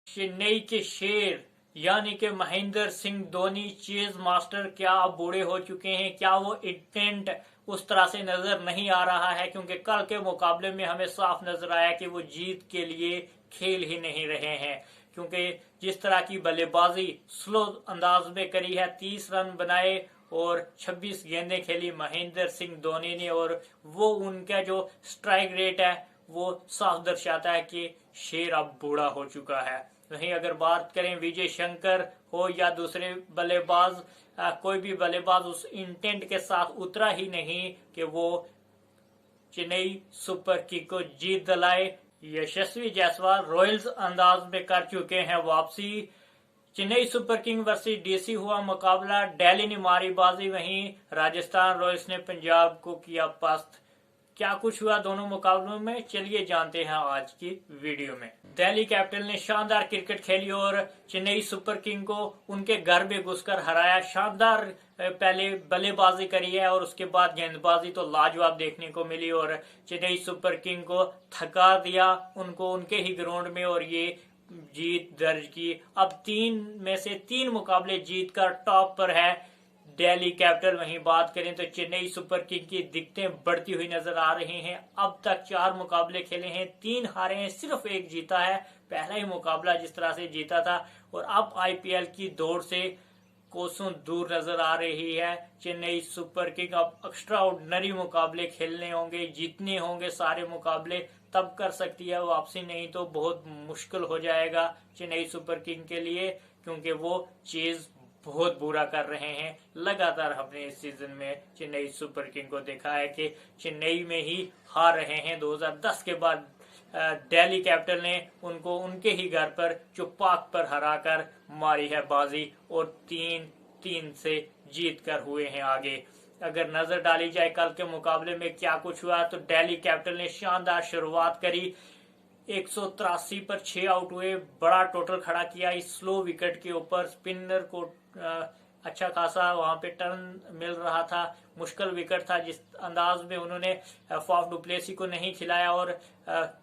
चेन्नई के शेर यानी कि महेंद्र सिंह धोनी चेज मास्टर क्या अब बूढ़े हो चुके हैं? क्या वो इंटेंट उस तरह से नजर नहीं आ रहा है? क्योंकि कल के मुकाबले में हमें साफ नजर आया कि वो जीत के लिए खेल ही नहीं रहे हैं। क्योंकि जिस तरह की बल्लेबाजी स्लो अंदाज में करी है, 30 रन बनाए और 26 गेंदें खेली महेंद्र सिंह धोनी ने, और वो उनका जो स्ट्राइक रेट है वो साफ दर्शाता है कि शेर अब बूढ़ा हो चुका है। वहीं अगर बात करें विजय शंकर हो या दूसरे बल्लेबाज, कोई भी बल्लेबाज उस इंटेंट के साथ उतरा ही नहीं कि वो चेन्नई सुपर किंग को जीत दिलाए। यशस्वी जायसवाल रॉयल्स अंदाज में कर चुके हैं वापसी। Chennai super king versus DC हुआ मुकाबला, दिल्ली ने मारी बाजी, वहीं राजस्थान रॉयल्स ने पंजाब को किया पस्त। क्या कुछ हुआ दोनों मुकाबलों में, चलिए जानते हैं आज की वीडियो में। दिल्ली कैपिटल ने शानदार क्रिकेट खेली और चेन्नई सुपर किंग को उनके घर में घुसकर हराया। शानदार पहले बल्लेबाजी करी है और उसके बाद गेंदबाजी तो लाजवाब देखने को मिली और चेन्नई सुपर किंग को थका दिया उनको उनके ही ग्राउंड में, और ये जीत दर्ज की। अब 3 में से 3 मुकाबले जीतकर टॉप पर है दिल्ली कैपिटल। वहीं बात करें तो चेन्नई सुपर किंग की दिक्कतें बढ़ती हुई नजर आ रही हैं। अब तक 4 मुकाबले खेले हैं, 3 हारे हैं, सिर्फ 1 जीता है। पहला ही मुकाबला जिस तरह से जीता था, और अब आईपीएल की दौड़ से कोसों दूर नजर आ रही है चेन्नई सुपर किंग। अब एक्स्ट्रा ऑर्डिनरी मुकाबले खेलने होंगे, जीतने होंगे सारे मुकाबले, तब कर सकती है वापसी, नहीं तो बहुत मुश्किल हो जाएगा चेन्नई सुपर किंग के लिए, क्योंकि वो चेज बहुत बुरा कर रहे हैं। लगातार हमने इस सीजन में चेन्नई सुपर किंग को देखा है कि चेन्नई में ही हार रहे हैं। 2010 के बाद दिल्ली कैपिटल ने उनको उनके ही घर पर चुपाक पर हराकर मारी है बाजी और 3-3 से जीत कर हुए हैं आगे। अगर नजर डाली जाए कल के मुकाबले में क्या कुछ हुआ, तो दिल्ली कैपिटल ने शानदार शुरुआत करी, 183 पर 6 आउट हुए, बड़ा टोटल खड़ा किया इस स्लो विकेट के ऊपर। स्पिनर को अच्छा खासा वहां पे टर्न मिल रहा था, मुश्किल विकेट था जिस अंदाज में उन्होंने फाफ डुप्लेसी को नहीं खिलाया, और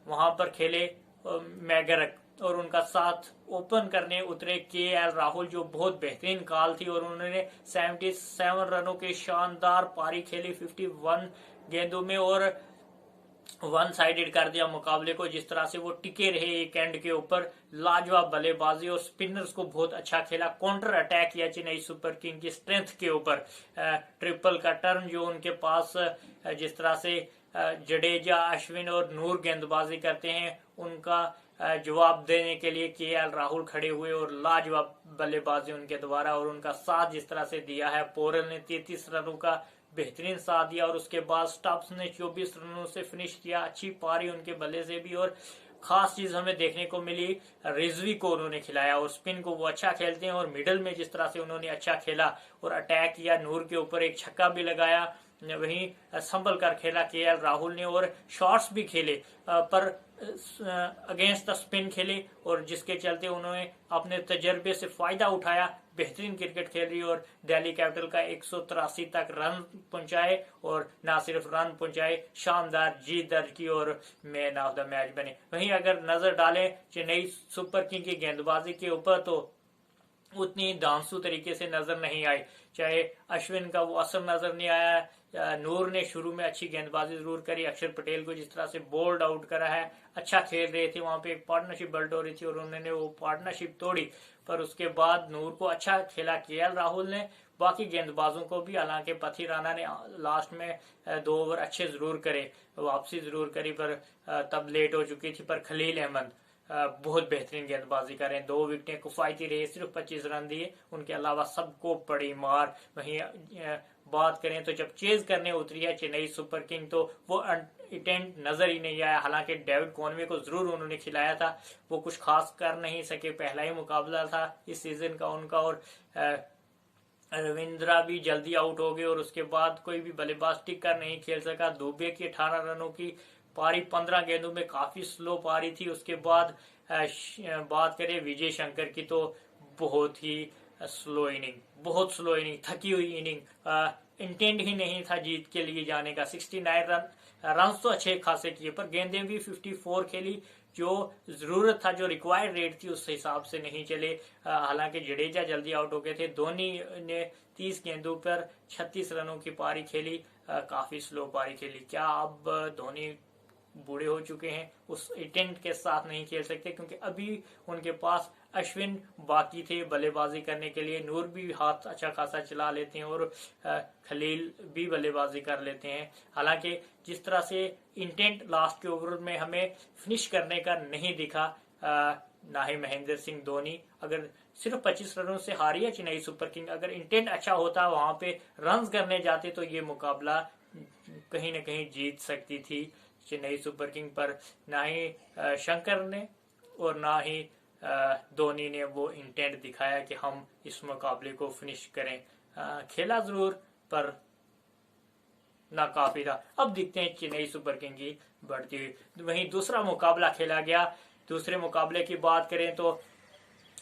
वहां पर खेले मैगरक, और उनका साथ ओपन करने उतरे केएल राहुल, जो बहुत बेहतरीन कॉल थी, और उन्होंने 77 रनों के शानदार पारी खेली 51 गेंदों में, और 1 साइडेड कर दिया मुकाबले को। जिस तरह से वो टिके रहे एक एंड के ऊपर, लाजवाब बल्लेबाजी, और स्पिनर्स को बहुत अच्छा खेला, काउंटर अटैक किया चेन्नई सुपर किंग की स्ट्रेंथ के ऊपर। ट्रिपल का टर्न जो उनके पास, जिस तरह से जडेजा, अश्विन और नूर गेंदबाजी करते हैं, उनका जवाब देने के लिए केएल राहुल खड़े हुए, और लाजवाब बल्लेबाजी उनके द्वारा, और उनका साथ जिस तरह से दिया है। पोरल ने 33 रनों का बेहतरीन साथ दिया, और उसके बाद स्टब्स ने 24 रनों से फिनिश किया, अच्छी पारी उनके बल्ले से भी। और खास चीज हमें देखने को मिली, रिजवी को उन्होंने खिलाया, और स्पिन को वो अच्छा खेलते हैं, और मिडल में जिस तरह से उन्होंने अच्छा खेला और अटैक किया, नूर के ऊपर एक छक्का भी लगाया, वहीं संभल कर खेला केएल राहुल ने, और शॉट्स भी खेले पर अगेंस्ट द स्पिन खेले, और जिसके चलते उन्होंने अपने तजर्बे से फायदा उठाया, बेहतरीन क्रिकेट खेल रही, और दिल्ली कैपिटल का 183 तक रन पहुंचाए, और ना सिर्फ रन पहुंचाए, शानदार जीत दर्ज की और मैन ऑफ द मैच बने। वहीं अगर नजर डालें चेन्नई सुपर किंग की गेंदबाजी के ऊपर, तो उतनी धांसू तरीके से नजर नहीं आई, चाहे अश्विन का वो असर नजर नहीं आया, नूर ने शुरू में अच्छी गेंदबाजी जरूर करी, अक्षर पटेल को जिस तरह से बोल्ड आउट करा है, अच्छा खेल रहे थे, वहां पे एक पार्टनरशिप बिल्ड हो रही थी और उन्होंने वो पार्टनरशिप तोड़ी, पर उसके बाद नूर को अच्छा खेला केएल राहुल ने, बाकी गेंदबाजों को भी, हालांकि पथी राणा ने लास्ट में 2 ओवर अच्छे जरूर करे, वापसी जरूर करी, पर तब लेट हो चुकी थी, पर खलील अहमद बहुत बेहतरीन गेंदबाजी करें, 2 विकेटें किफायती रही, सिर्फ 25 रन दिए, उनके अलावा सबको पड़ी मार। वहीं बात करें तो जब चेज करने उतरी है चेन्नई सुपर किंग, तो वो इंटेंट नजर ही नहीं आया। हालांकि डेविड कॉनवे को जरूर उन्होंने खिलाया था, वो कुछ खास कर नहीं सके, पहला ही मुकाबला था इस सीजन का उनका, और रविंद्रा भी जल्दी आउट हो गए, और उसके बाद कोई भी बल्लेबाज टिक कर नहीं खेल सका। दुबे की 18 रनों की पारी 15 गेंदों में काफी स्लो पारी थी। उसके बाद बात करें विजय शंकर की, तो बहुत ही स्लो इनिंग, बहुत स्लो इनिंग, थकी हुई इनिंग, इंटेंट ही नहीं था जीत के लिए जाने का। 69 रन तो अच्छे खासे किए, पर गेंदें भी 54 खेली, जो जरूरत था, जो रिक्वायर्ड रेट थी, उस हिसाब से नहीं चले। हालांकि जडेजा जल्दी आउट हो गए थे। धोनी ने 30 गेंदों पर 36 रनों की पारी खेली, काफी स्लो पारी खेली। क्या अब धोनी बूढ़े हो चुके हैं, उस इंटेंट के साथ नहीं खेल सकते? क्योंकि अभी उनके पास अश्विन बाकी थे बल्लेबाजी करने के लिए, नूर भी हाथ अच्छा खासा चला लेते हैं और खलील भी बल्लेबाजी कर लेते हैं। हालांकि जिस तरह से इंटेंट लास्ट के ओवर में हमें फिनिश करने का नहीं दिखा, ना ही महेंद्र सिंह धोनी, अगर सिर्फ 25 रनों से हारी है चेन्नई सुपर किंग, अगर इंटेंट अच्छा होता वहां पे रन करने जाते तो ये मुकाबला कहीं ना कहीं जीत सकती थी चेन्नई सुपर किंग। पर ना ही शंकर ने और ना ही धोनी ने वो इंटेंट दिखाया कि हम इस मुकाबले को फिनिश करें। खेला जरूर पर नाकाफी था। अब देखते हैं चेन्नई सुपर किंग की बढ़ती हुई। वहीं दूसरा मुकाबला खेला गया। दूसरे मुकाबले की बात करें तो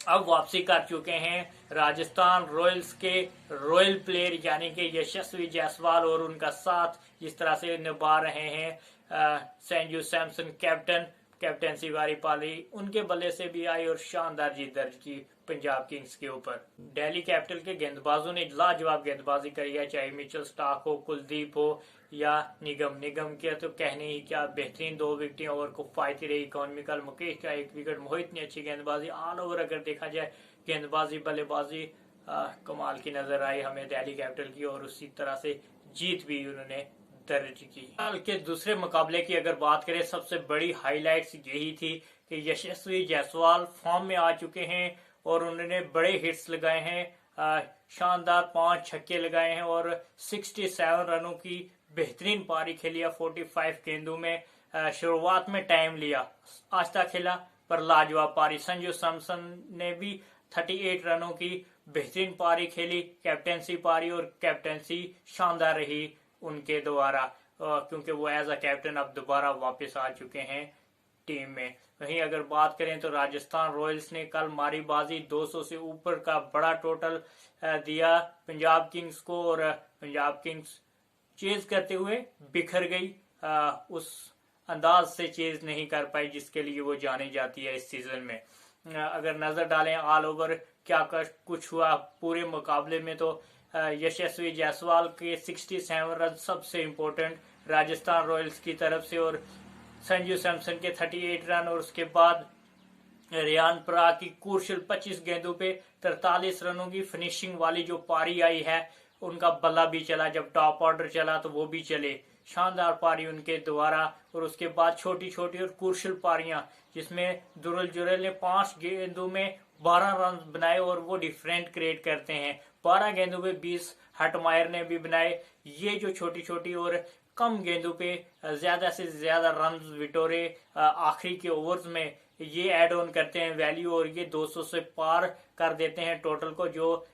अब वापसी कर चुके हैं राजस्थान रॉयल्स के रॉयल प्लेयर यानी कि यशस्वी जायसवाल, और उनका साथ जिस तरह से निभा रहे हैं संजू सैमसन कैप्टनसी वाली पाली, उनके बल्ले से भी आई और शानदार जीत दर्ज की पंजाब किंग्स के ऊपर। दिल्ली कैपिटल के गेंदबाजों ने लाजवाब गेंदबाजी करी है, चाहे मिचेल स्टार्क हो, कुलदीप हो या निगम के तो कहने ही क्या, बेहतरीन 2 विकेटें और किफायती रही। इकोनॉमिकल मुकेश का 1 विकेट, मोहित ने अच्छी गेंदबाजी, ऑल ओवर अगर देखा जाए गेंदबाजी बल्लेबाजी कमाल की नजर आई हमें दिल्ली कैपिटल की, और उसी तरह से जीत भी उन्होंने दर्ज की। हाल के दूसरे मुकाबले की अगर बात करें, सबसे बड़ी हाईलाइट्स यही थी कि यशस्वी जायसवाल फॉर्म में आ चुके हैं और उन्होंने बड़े हिट्स लगाए हैं, शानदार 5 छक्के लगाए हैं और 67 रनों की बेहतरीन पारी खेली है 45 गेंदों में। शुरुआत में टाइम लिया, आस्था खेला, पर लाजवाब पारी। संजू सैमसन ने भी 38 रनों की बेहतरीन पारी खेली, कैप्टेंसी पारी, और कैप्टेंसी शानदार रही उनके द्वारा, क्योंकि वो एज अ कैप्टन अब दोबारा वापस आ चुके हैं टीम में। वहीं अगर बात करें तो राजस्थान रॉयल्स ने कल मारी बाजी, 200 से ऊपर का बड़ा टोटल दिया पंजाब किंग्स को, और पंजाब किंग्स चेज करते हुए बिखर गई, उस अंदाज से चेज नहीं कर पाई जिसके लिए वो जानी जाती है इस सीजन में। अगर नजर डालें ऑल ओवर क्या कुछ हुआ पूरे मुकाबले में, तो यशस्वी जायसवाल के 67 रन सबसे इम्पोर्टेंट राजस्थान रॉयल्स की तरफ से, और संजू सैमसन के 38 रन, और उसके बाद रियान पराग की क्रूशियल 25 गेंदों पे 43 रनों की फिनिशिंग वाली जो पारी आई है, उनका बल्ला भी चला, जब टॉप ऑर्डर चला तो वो भी चले, शानदार पारी उनके द्वारा। और उसके बाद छोटी छोटी और क्रूशियल पारियां जिसमें दुरुल जुरेल ने 5 गेंदों में 12 रन बनाए, और वो डिफरेंट क्रिएट करते हैं। 12 गेंदों में 20 हटमायर ने भी बनाए। ये जो छोटी छोटी और कम गेंदों पे ज्यादा से ज्यादा रन विटोरे आखिरी के ओवर्स में ये ऐड ऑन करते हैं वैल्यू, और ये 200 से पार कर देते हैं टोटल को, जो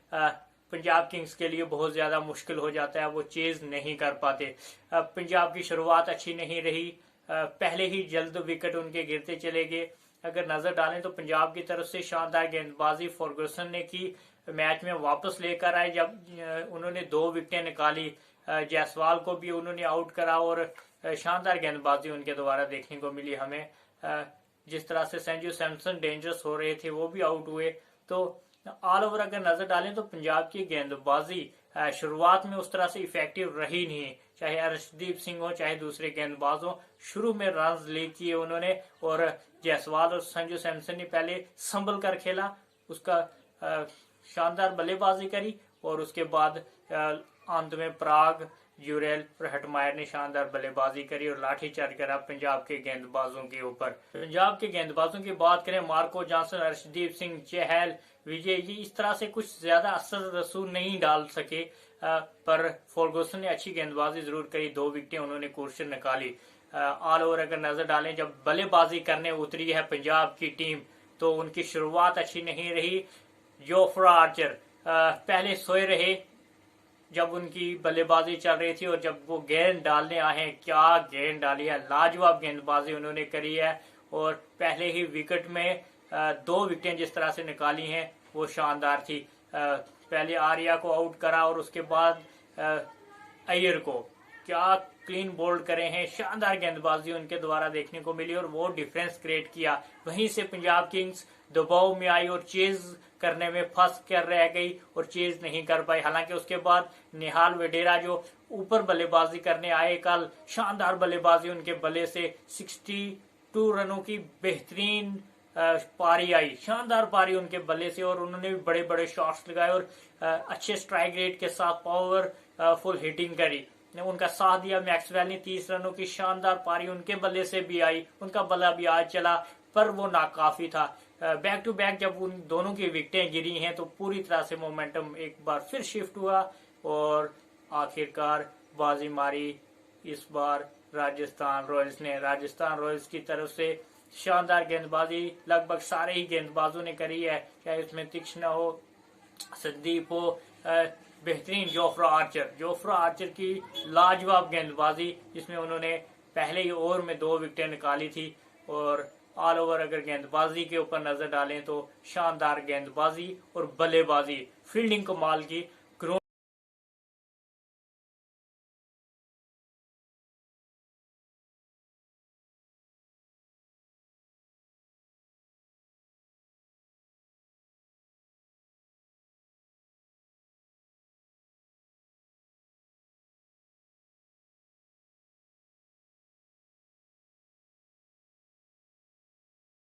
पंजाब किंग्स के लिए बहुत ज्यादा मुश्किल हो जाता है, वो चेज नहीं कर पाते। पंजाब की शुरुआत अच्छी नहीं रही, पहले ही जल्द विकेट उनके गिरते चले गए। अगर नजर डालें तो पंजाब की तरफ से शानदार गेंदबाजी फर्गुसन ने की, मैच में वापस लेकर आए, जब उन्होंने 2 विकेटें निकाली, जायसवाल को भी उन्होंने आउट करा, और शानदार गेंदबाजी उनके द्वारा देखने को मिली हमें। जिस तरह से संजू सैमसन डेंजरस हो रहे थे वो भी आउट हुए। तो ऑल ओवर अगर नजर डालें तो पंजाब की गेंदबाजी शुरुआत में उस तरह से इफेक्टिव रही नहीं, चाहे अर्शदीप सिंह हो चाहे दूसरे गेंदबाज हो, शुरू में रन लीड किए उन्होंने, और जायसवाल और संजू सैमसन ने पहले संभल कर खेला, उसका शानदार बल्लेबाजी करी, और उसके बाद अंत में पराग, जुरेल और हटमायर ने शानदार बल्लेबाजी करी और लाठीचार्ज करा पंजाब के गेंदबाजों के ऊपर। पंजाब के गेंदबाजों की बात करें, मार्को जॉनसन, अर्शदीप सिंह, चहल, विजय, ये इस तरह से कुछ ज्यादा असर रसूल नहीं डाल सके, पर फर्गुसन ने अच्छी गेंदबाजी जरूर करी, 2 विकेटें उन्होंने क्रूशियल निकाली। ऑल ओवर अगर नजर डालें, जब बल्लेबाजी करने उतरी है पंजाब की टीम तो उनकी शुरुआत अच्छी नहीं रही। जोफ्रा आर्चर पहले सोए रहे जब उनकी बल्लेबाजी चल रही थी, और जब वो गेंद डालने आए हैं, क्या गेंद डाली है, लाजवाब गेंदबाजी उन्होंने करी है, और पहले ही विकेट में 2 विकेटें जिस तरह से निकाली हैं वो शानदार थी। पहले आर्या को आउट करा और उसके बाद अय्यर को, क्या क्लीन बोल्ड करे हैं, शानदार गेंदबाजी उनके द्वारा देखने को मिली और वो डिफरेंस क्रिएट किया। वहीं से पंजाब किंग्स दबाव में आई और चेज करने में फंस कर रह गई और चेज नहीं कर पाई। हालांकि उसके बाद निहाल वडेरा जो ऊपर बल्लेबाजी करने आए कल, शानदार बल्लेबाजी उनके बल्ले से 62 रनों की बेहतरीन पारी आई, शानदार पारी उनके बल्ले से और उन्होंने भी बड़े बड़े शॉट्स लगाए और अच्छे स्ट्राइक रेट के साथ पावर फुल हिटिंग करी। उनका साथ दिया मैक्सवेल ने, 30 रनों की शानदार पारी उनके बल्ले से भी आई, उनका बल्ला भी आज चला पर वो नाकाफी था। बैक टू बैक जब उन दोनों की विकेटें गिरी हैं तो पूरी तरह से मोमेंटम एक बार फिर शिफ्ट हुआ और आखिरकार बाजी मारी इस बार राजस्थान रॉयल्स ने। राजस्थान रॉयल्स की तरफ से शानदार गेंदबाजी लगभग सारे ही गेंदबाजों ने करी है, चाहे इसमें तीक्ष्ण हो, संदीप हो, बेहतरीन जोफ्रा आर्चर की लाजवाब गेंदबाजी, जिसमें उन्होंने पहले ही ओवर में 2 विकेटें निकाली थी। और ऑल ओवर अगर गेंदबाजी के ऊपर नजर डालें तो शानदार गेंदबाजी और बल्लेबाजी, फील्डिंग कमाल की।